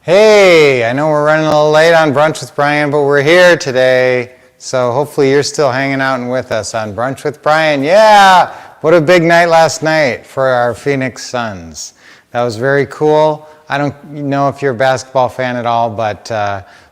Hey, I know we're running a little late on Brunch with Brian, but we're here today. So hopefully you're still hanging out and with us on Brunch with Brian. Yeah, what a big night last night for our Phoenix Suns. That was very cool. I don't know if you're a basketball fan at all, but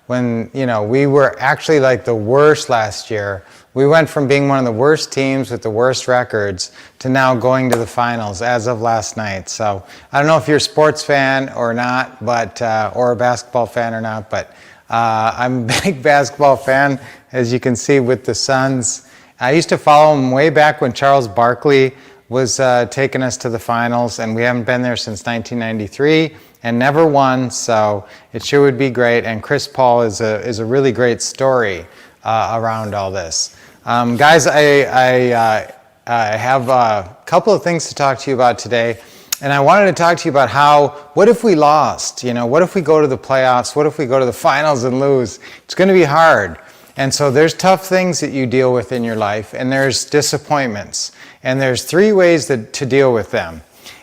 when we were actually like the worst last year. We went from being one of the worst teams with the worst records to now going to the finals as of last night. So I don't know if you're a sports fan or not, but or a basketball fan or not, but I'm a big basketball fan, as you can see with the Suns. I used to follow them way back when Charles Barkley was taking us to the finals, and we haven't been there since 1993 and never won, so it sure would be great. And Chris Paul is a really great story around all this. Guys, I have a couple of things to talk to you about today, and I wanted to talk to you about what if we lost? What if we go to the playoffs? What if we go to the finals and lose? It's going to be hard. And so there's tough things that you deal with in your life, and there's disappointments. And there's three ways to deal with them.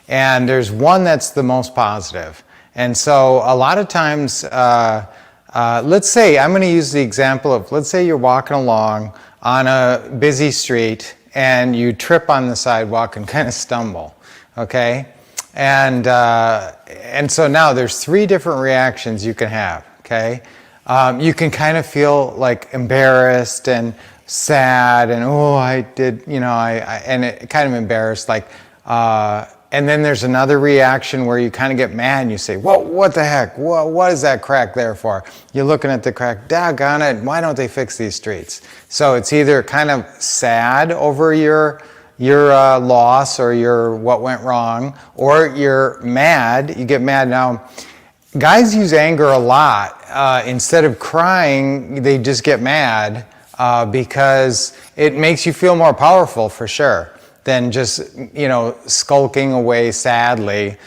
And there's one that's the most positive. And so a lot of times, let's say, I'm going to use the example of, let's say you're walking along on a busy street and you trip on the sidewalk and kind of stumble, okay? And so now there's three different reactions you can have, okay? You can kind of feel like embarrassed and sad and, oh, I did, and it kind of embarrassed, like, and then there's another reaction where you kind of get mad and you say, whoa, what the heck? What is that crack there for? You're looking at the crack, daggone it, why don't they fix these streets? So it's either kind of sad over your loss or what went wrong, or you're mad, you get mad. Now, guys use anger a lot. Instead of crying, they just get mad because it makes you feel more powerful for sure than just, skulking away sadly.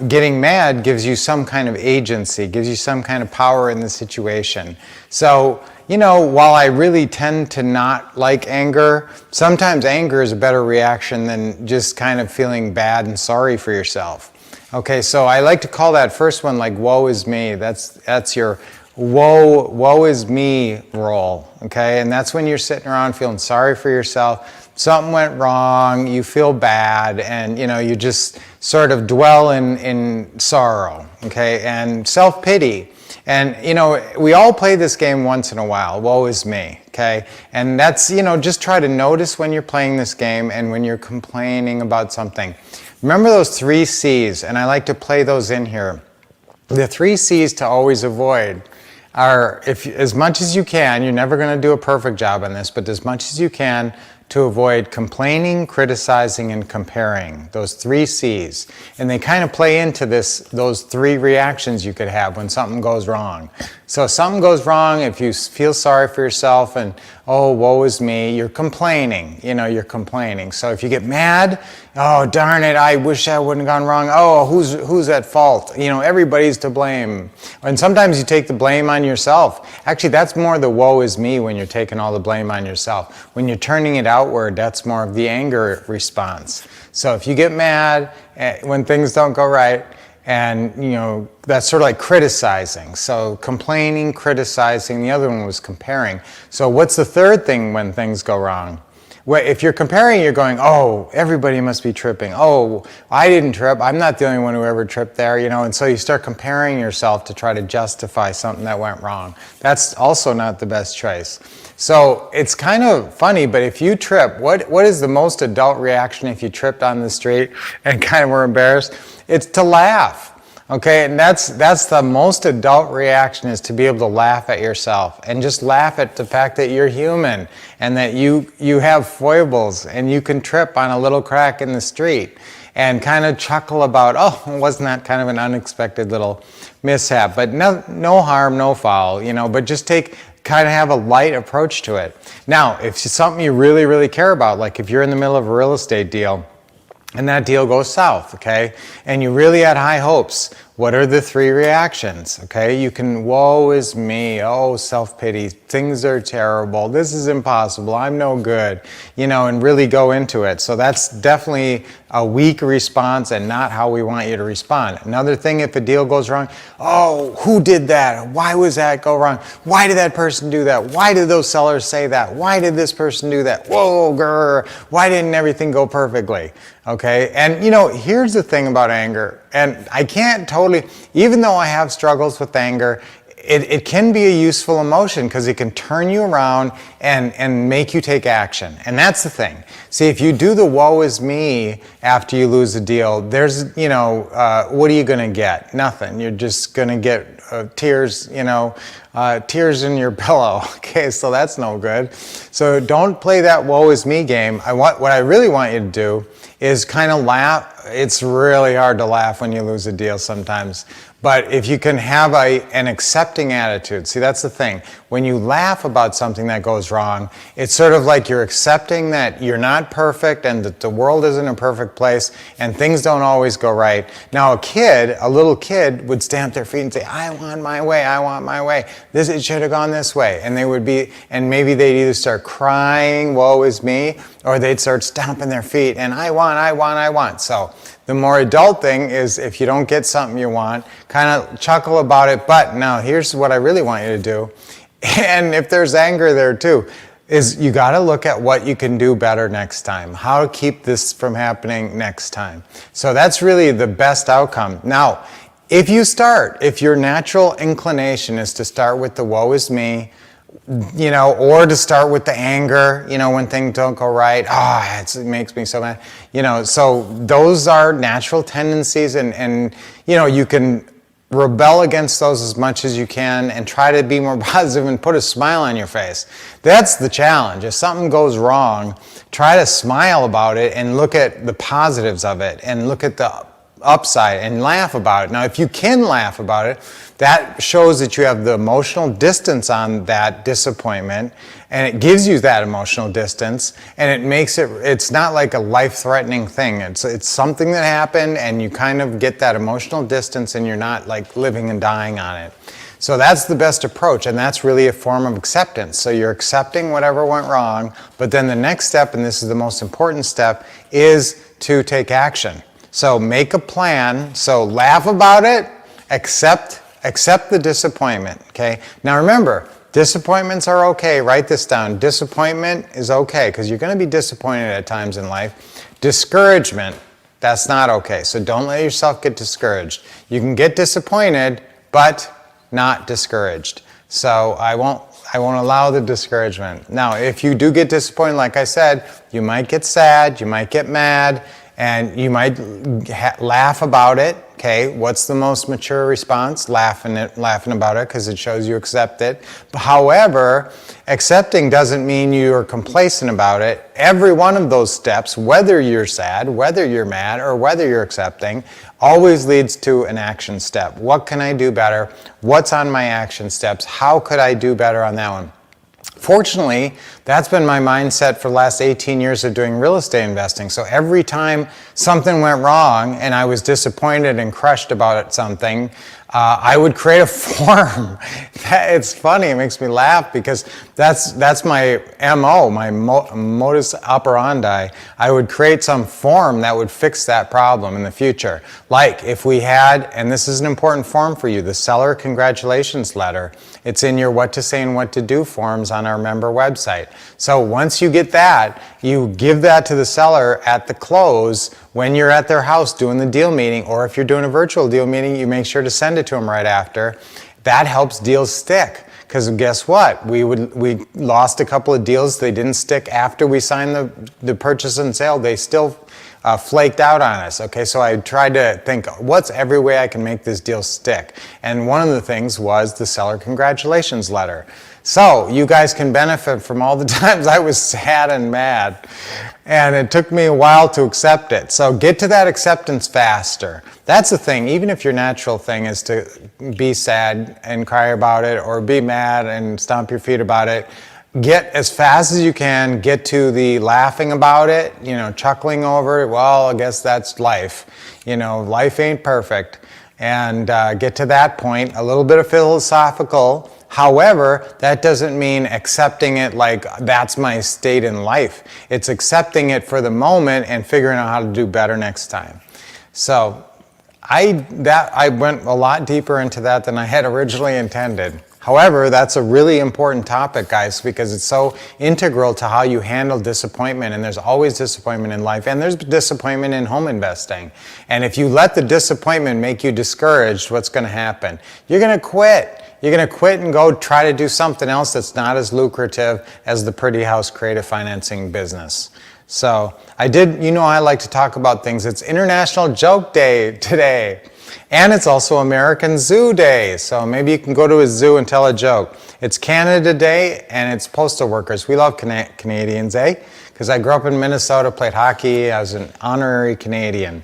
Getting mad gives you some kind of agency, gives you some kind of power in the situation. So, while I really tend to not like anger, sometimes anger is a better reaction than just kind of feeling bad and sorry for yourself. Okay, so I like to call that first one like woe is me. That's your woe is me role, okay? And that's when you're sitting around feeling sorry for yourself. Something went wrong, you feel bad, and you just sort of dwell in sorrow, okay? And self-pity. And we all play this game once in a while, woe is me, okay? And that's, just try to notice when you're playing this game and when you're complaining about something. Remember those 3 C's, and I like to play those in here. The 3 C's to always avoid are, as much as you can, you're never going to do a perfect job on this, but as much as you can, to avoid complaining, criticizing, and comparing. Those 3 C's. And they kind of play into those 3 reactions you could have when something goes wrong. So if something goes wrong, if you feel sorry for yourself and, oh, woe is me, you're complaining. You're complaining. So if you get mad, oh, darn it, I wish I wouldn't have gone wrong. Oh, who's at fault? Everybody's to blame. And sometimes you take the blame on yourself. Actually, that's more the woe is me when you're taking all the blame on yourself. When you're turning it outward, that's more of the anger response. So if you get mad when things don't go right, and that's sort of like criticizing. So complaining, criticizing, the other one was comparing. So what's the third thing when things go wrong? Well, if you're comparing, you're going, oh, everybody must be tripping. Oh, I didn't trip. I'm not the only one who ever tripped there, and so you start comparing yourself to try to justify something that went wrong. That's also not the best choice. So it's kind of funny, but if you trip, what is the most adult reaction if you tripped on the street and kind of were embarrassed? It's to laugh. Okay, and that's the most adult reaction, is to be able to laugh at yourself and just laugh at the fact that you're human and that you have foibles and you can trip on a little crack in the street and kind of chuckle about, oh, wasn't that kind of an unexpected little mishap? But no harm, no foul, but just kind of have a light approach to it. Now, if it's something you really, really care about, like if you're in the middle of a real estate deal, and that deal goes south, okay? And you really had high hopes. what are the 3 reactions? Okay, you can, woe is me, oh, self-pity, things are terrible, this is impossible, I'm no good, and really go into it. So that's definitely a weak response and not how we want you to respond. Another thing, if a deal goes wrong, oh, who did that? Why was that go wrong? Why did that person do that? Why did those sellers say that? Why did this person do that? Whoa, grr, why didn't everything go perfectly? Okay, and here's the thing about anger, and I can't totally, even though I have struggles with anger, it can be a useful emotion because it can turn you around and make you take action. And that's the thing. See, if you do the woe is me after you lose a deal, there's, what are you going to get? Nothing. You're just going to get tears, tears in your pillow. Okay, so that's no good. So don't play that woe is me game. What I really want you to do is kind of laugh. It's really hard to laugh when you lose a deal sometimes. But if you can have an accepting attitude, see, that's the thing. When you laugh about something that goes wrong, it's sort of like you're accepting that you're not perfect and that the world isn't a perfect place and things don't always go right. Now, a little kid would stamp their feet and say, I want my way, I want my way. It should have gone this way. And maybe they'd either start crying, woe is me, or they'd start stomping their feet and I want. So the more adult thing is, if you don't get something you want, kind of chuckle about it. But now here's what I really want you to do. And if there's anger there too, is you got to look at what you can do better next time. How to keep this from happening next time. So that's really the best outcome. Now, if your natural inclination is to start with the woe is me, or to start with the anger, when things don't go right. It makes me so mad. So those are natural tendencies and you can rebel against those as much as you can and try to be more positive and put a smile on your face. That's the challenge. If something goes wrong, try to smile about it and look at the positives of it and look at the upside and laugh about it. Now, if you can laugh about it, that shows that you have the emotional distance on that disappointment, and it gives you that emotional distance, and it makes it's not like a life-threatening thing. It's something that happened, and you kind of get that emotional distance, and you're not like living and dying on it. So that's the best approach, and that's really a form of acceptance. So you're accepting whatever went wrong, but then the next step, and this is the most important step, is to take action. So make a plan. So laugh about it, accept the disappointment, okay? Now remember, disappointments are okay. Write this down. Disappointment is okay because you're going to be disappointed at times in life. Discouragement, that's not okay. So don't let yourself get discouraged. You can get disappointed, but not discouraged. So I won't allow the discouragement. Now, if you do get disappointed, like I said, you might get sad, you might get mad, and you might laugh about it, okay? What's the most mature response? Laughing about it because it shows you accept it. However, accepting doesn't mean you're complacent about it. Every one of those steps, whether you're sad, whether you're mad, or whether you're accepting, always leads to an action step. What can I do better? What's on my action steps? How could I do better on that one? Fortunately, that's been my mindset for the last 18 years of doing real estate investing. So every time something went wrong and I was disappointed and crushed about something, I would create a form. It's funny, it makes me laugh because that's my MO, my modus operandi. I would create some form that would fix that problem in the future. Like if we had, and this is an important form for you, the seller congratulations letter. It's in your what to say and what to do forms on our member website. So once you get that, you give that to the seller at the close when you're at their house doing the deal meeting, or if you're doing a virtual deal meeting, you make sure to send it to them right after. That helps deals stick. Because guess what? We lost a couple of deals. They didn't stick after we signed the purchase and sale. They still flaked out on us. Okay, so I tried to think, what's every way I can make this deal stick? And one of the things was the seller congratulations letter. So you guys can benefit from all the times I was sad and mad. And it took me a while to accept it. So get to that acceptance faster. That's the thing. Even if your natural thing is to be sad and cry about it, or be mad and stomp your feet about it, get as fast as you can, get to the laughing about it, chuckling over it. Well, I guess that's life. Life ain't perfect. and get to that point. A little bit of philosophical. However, that doesn't mean accepting it like that's my state in life. It's accepting it for the moment and figuring out how to do better next time. So I went a lot deeper into that than I had originally intended. However, that's a really important topic, guys, because it's so integral to how you handle disappointment. And there's always disappointment in life, and there's disappointment in home investing. And if you let the disappointment make you discouraged, what's going to happen? You're going to quit. You're going to quit and go try to do something else that's not as lucrative as the pretty house creative financing business. So I like to talk about things. It's International Joke Day today. And it's also American Zoo Day, so maybe you can go to a zoo and tell a joke. It's Canada Day, and it's postal workers. We love Canadians, eh? Because I grew up in Minnesota, played hockey, I was an honorary Canadian.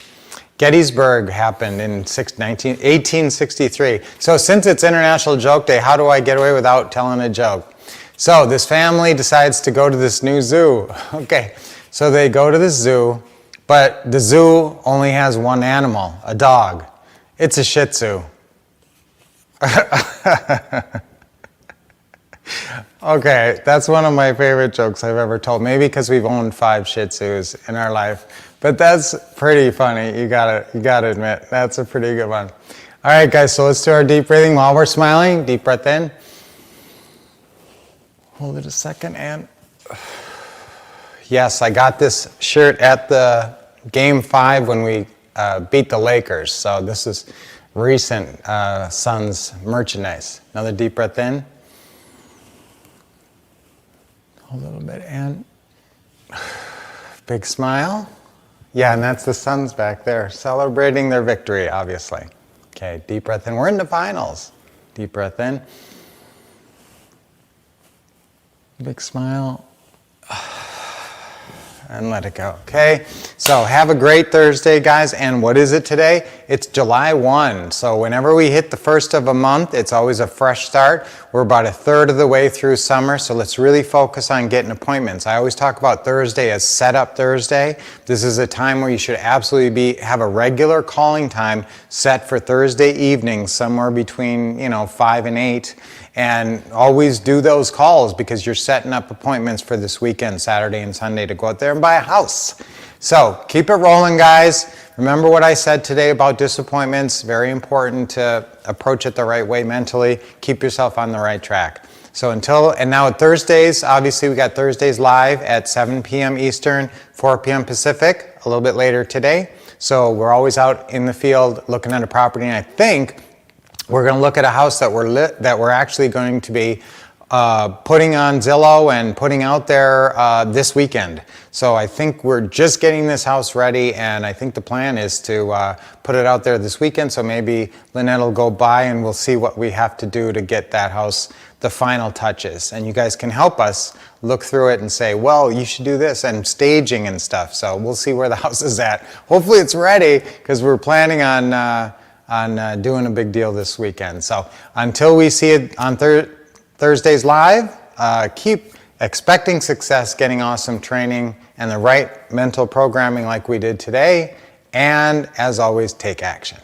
Gettysburg happened in 1863. So since it's International Joke Day, how do I get away without telling a joke? So this family decides to go to this new zoo. Okay, so they go to the zoo, but the zoo only has one animal, a dog. It's a Shih Tzu. Okay, that's one of my favorite jokes I've ever told. Maybe because we've owned 5 Shih Tzus in our life, but that's pretty funny. You gotta admit, that's a pretty good one. All right, guys, so let's do our deep breathing while we're smiling. Deep breath in. Hold it a second, and yes, I got this shirt at the Game 5 when we beat the Lakers. So this is recent Suns merchandise. Another deep breath in. Hold a little bit in. Big smile. Yeah, and that's the Suns back there celebrating their victory, obviously. Okay, deep breath in. We're in the finals. Deep breath in. Big smile. And let it go, okay? So have a great Thursday, guys. And what is it today? It's July 1. So whenever we hit the first of a month, it's always a fresh start. We're about a third of the way through summer, so let's really focus on getting appointments. I always talk about Thursday as Setup Thursday. This is a time where you should absolutely have a regular calling time set for Thursday evening, somewhere between 5 and 8. And always do those calls because you're setting up appointments for this weekend, Saturday and Sunday, to go out there and buy a house. So keep it rolling, guys. Remember what I said today about disappointments. Very important to approach it the right way mentally. Keep yourself on the right track. So now at Thursdays, obviously we got Thursdays live at 7 p.m. Eastern, 4 p.m. Pacific, a little bit later today. So we're always out in the field looking at a property, and I think we're going to look at a house that we're actually going to be putting on Zillow and putting out there this weekend. So I think we're just getting this house ready, and I think the plan is to put it out there this weekend. So maybe Lynette will go by and we'll see what we have to do to get that house the final touches. And you guys can help us look through it and say, well, you should do this, and staging and stuff. So we'll see where the house is at. Hopefully it's ready, because we're planning on doing a big deal this weekend. So until we see it on Thursdays live, keep expecting success, getting awesome training, and the right mental programming like we did today. And as always, take action.